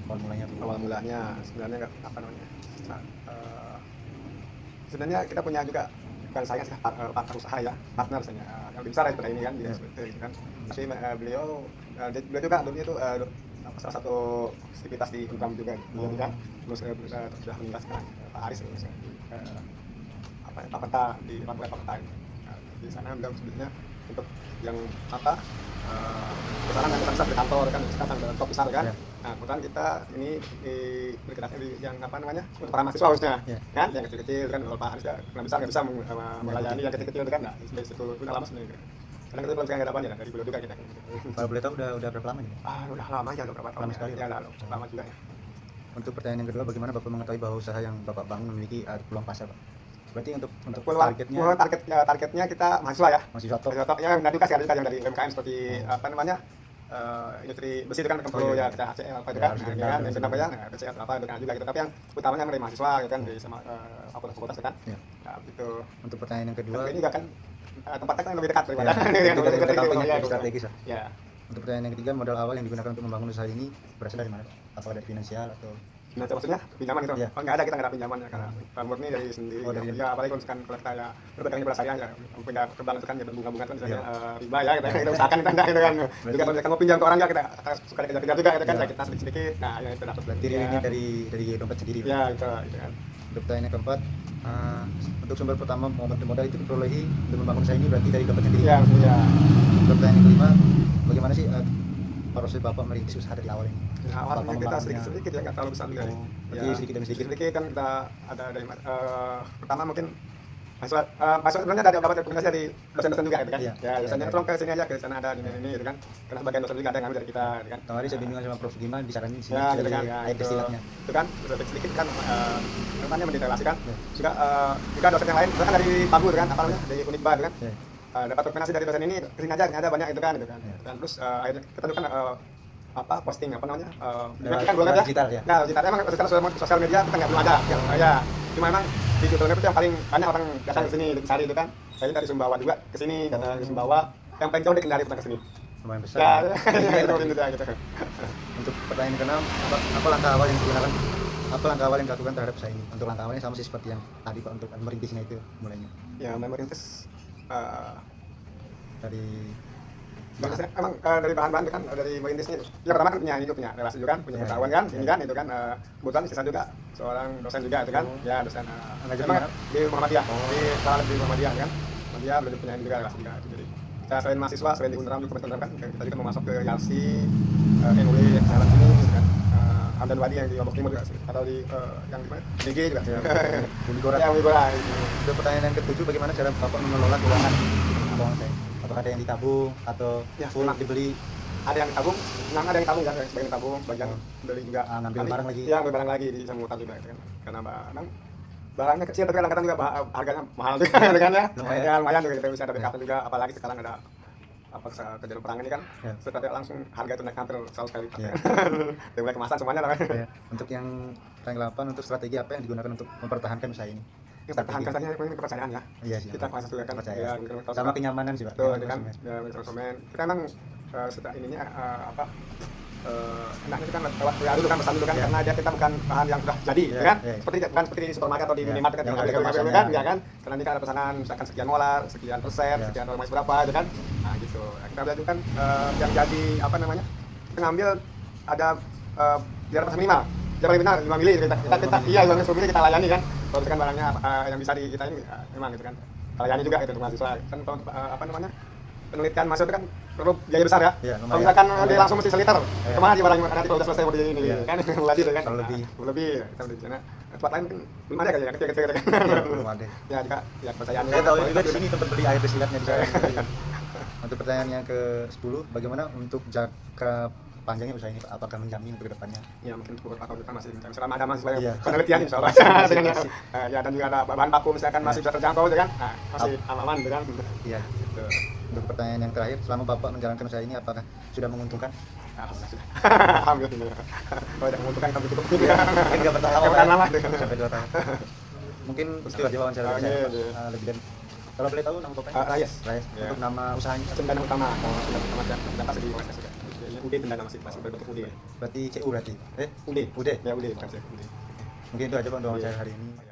Awal mulanya sebenarnya apa namanya? eh, Sebenarnya kita punya juga bukan saya sih partner usaha ya, partner saya yang lebih besar daripada ini kan, di SPT gitu kan. Tapi beliau juga dulunya itu salah satu aktivitas di Unram juga gitu kan. Terus sudah meninggal sekarang Pak Aris Pak Peta di Lampung Pak Peta ini. Di sana beliau sebetulnya untuk yang apa pesanan yang besar di kantor kan, sekarang top besar kan. Nah, kemudian kita ini bergeraknya di yang apa namanya untuk para mahasiswa harusnya kan, yang kecil-kecil kan. Kalau Pak Aris ya yang besar nggak bisa melayani yang kecil-kecil kan. Nah, dari situ udah lama sebenarnya. Karena kita belum sekarang ada ya dari beliau juga kita. Kalau boleh tahu udah berapa lama nih? Udah lama ya, udah berapa tahun lama sekali ya, lama juga ya. Untuk pertanyaan yang kedua, bagaimana Bapak mengetahui bahwa usaha yang Bapak bangun memiliki peluang pasar, Pak? Berarti untuk targetnya kita mahasiswa ya. Mahasiswa top ya, dan juga yang dari UMKM seperti apa namanya industri besi itu kan perlu ya kita ACL apa itu kan, kan apa ya BCL apa itu kan juga gitu. Tapi yang utamanya dari mahasiswa gitu kan, di sama fakultas kan. Nah, gitu. Untuk pertanyaan yang kedua, ini juga kan tempatnya kan lebih dekat daripada strategis. Ya. Untuk pertanyaan yang ketiga, modal awal yang digunakan untuk membangun usaha ini berasal dari mana, Pak? Apakah dari finansial atau maksudnya pinjaman itu? Ya. Nggak ada, kita nggak ada pinjaman ya, karena murni dari sendiri. Ya, apalagi kalau kita ya berpegang pada saya ya, pindah ke bank itu kan ya bunga-bunga kan misalnya riba ya, kita usahakan kita enggak gitu kan. Juga kalau kita mau pinjam ke orang ya kita suka kejar-kejar juga gitu kan, ya kita sedikit-sedikit. Nah, ya itu dapat berarti realnya dari dompet sendiri, Pak? Ya, gitu kan. Untuk pertanyaan yang keempat, untuk sumber pertama modal itu diperolehi untuk membangun usaha ini berarti dari dompet sendiri. Ya. Untuk pertanyaan yang kelima, bagaimana sih proses Bapak merintis usaha dari awal ini? Awalnya kita sedikit ya, nggak terlalu besar juga. Ya, sedikit demi sedikit kan kita ada dari pertama mungkin mahasiswa sebenarnya ada beberapa rekomendasi dari dosen-dosen juga gitu kan. Ya, dosennya tolong ke sini aja, ke sana ada ini gitu kan. Karena sebagian dosen juga ada yang ngambil dari kita gitu kan. Kemarin saya bimbingan sama Prof Giman disaranin di sini. Ya, gitu kan. Air destilatnya. Itu kan sedikit kan namanya mendetailasikan. Juga dosen yang lain, kan dari Pabu kan, apa namanya? Dari Unidba kan. Dapat rekomendasi dari dosen ini, kesini aja, ada banyak itu kan gitu kan. Dan terus akhirnya kita juga kan posting apa namanya kan boleh ya digital ya. Nah, digital emang sekarang sosial media kita nggak belum ada ya. Cuma emang di Twitter itu yang paling banyak orang datang ke sini cari itu kan. Saya dari Sumbawa juga ke sini, kata Sumbawa yang paling jauh di Kendari datang ke sini. Lumayan besar. Ya, gitu. Untuk pertanyaan ke-6, apa langkah awal yang digunakan? Apa langkah awal yang dilakukan terhadap usaha ini? Untuk langkah awalnya sama sih seperti yang tadi, Pak, untuk merintisnya itu mulainya. Ya, merintis dari emang dari bahan-bahan itu kan dari merintisnya ya pertama kan punya relasi juga kan, punya pengetahuan kan, ini kan itu kan kebetulan istri saya juga seorang dosen juga itu kan, ya dosen di Muhammadiyah, di salah di Muhammadiyah kan, dia belajar punya juga relasi juga. Jadi kita selain mahasiswa, selain di Unram juga kan, kita juga mau masuk ke YALSI, MUI yang sekarang ini gitu kan, Hamdan Wadi yang di Lombok Timur juga, atau di yang di mana? DG juga. Yang Wigora. Untuk pertanyaan yang ke-7, bagaimana cara Bapak mengelola keuangan saya? Apakah ada yang ditabung atau full dibeli? Ada yang ditabung, memang ada yang ditabung kan, sebagian ditabung, sebagian beli juga. Ngambil barang lagi. Iya, ngambil barang lagi di Samutan juga kan. Karena barangnya kecil tapi kadang-kadang juga harganya mahal juga kan ya. Lumayan juga kita bisa ada backup juga, apalagi sekarang ada kejadian perang ini kan. Setelah langsung harga itu naik hampir 100 kali lipat. Dari mulai kemasan semuanya lah. Untuk yang pertanyaan 8, untuk strategi apa yang digunakan untuk mempertahankan usaha ini? Pertahankan saja kepercayaan ya. Iya, kita kuasa juga kan percaya. Sama kenyamanan sih, Pak. Betul, kan. Konsumen. Kita emang setelah ininya enaknya kita lewat WA dulu kan, pesan dulu kan, karena kita bukan bahan yang sudah jadi, kan? Bukan seperti di supermarket atau di minimarket kan, kan, ya kan? Karena ini kan ada pesanan misalkan sekian molar, sekian persen, sekian normal berapa, ya kan? Nah gitu. Kita lihat kan yang jadi apa namanya? Kita ngambil ada di atas minimal. Jangan lebih 5 mili kita iya 5 mili kita layani kan. Kalau misalkan barangnya yang bisa di kita ini memang gitu kan. Kita layani juga itu untuk mahasiswa. Kan apa namanya? Penelitian mahasiswa itu kan perlu biaya besar ya. Kalau misalkan dia langsung mesti seliter, kemana dia barang nanti kalau udah selesai mau di ini kan lagi kan. Lebih kita di sana. Tempat lain kan belum ada kayaknya kecil-kecil kan. Belum ada. Ya juga ya kepercayaan. Saya tahu juga di sini tempat beli air destilatnya di sana. Untuk pertanyaan yang ke-10, bagaimana untuk jangka panjangnya usaha ini, Pak? Apakah menjamin untuk kedepannya? Ya mungkin beberapa tahun depan masih selama ada masih penelitian insya Allah. Ya dan juga ada bahan baku misalkan masih bisa terjangkau kan, masih aman kan. Iya. Gitu. Untuk pertanyaan yang terakhir, selama Bapak menjalankan usaha ini apakah sudah menguntungkan? Alhamdulillah. Kalau tidak menguntungkan kami cukup. Mungkin nggak bertahan lama. Sampai 2 tahun. Mungkin itu aja wawancara saya, lebih dan kalau boleh tahu nama Bapak? Rayes. Untuk nama usahanya? Cendana Utama. Dapat di OSS juga. UD Tendana masih berbentuk UD. Berarti CU berarti. UD. UD. Ya UD bukan CU. UD. Mungkin itu aja Pak untuk wawancara hari ini.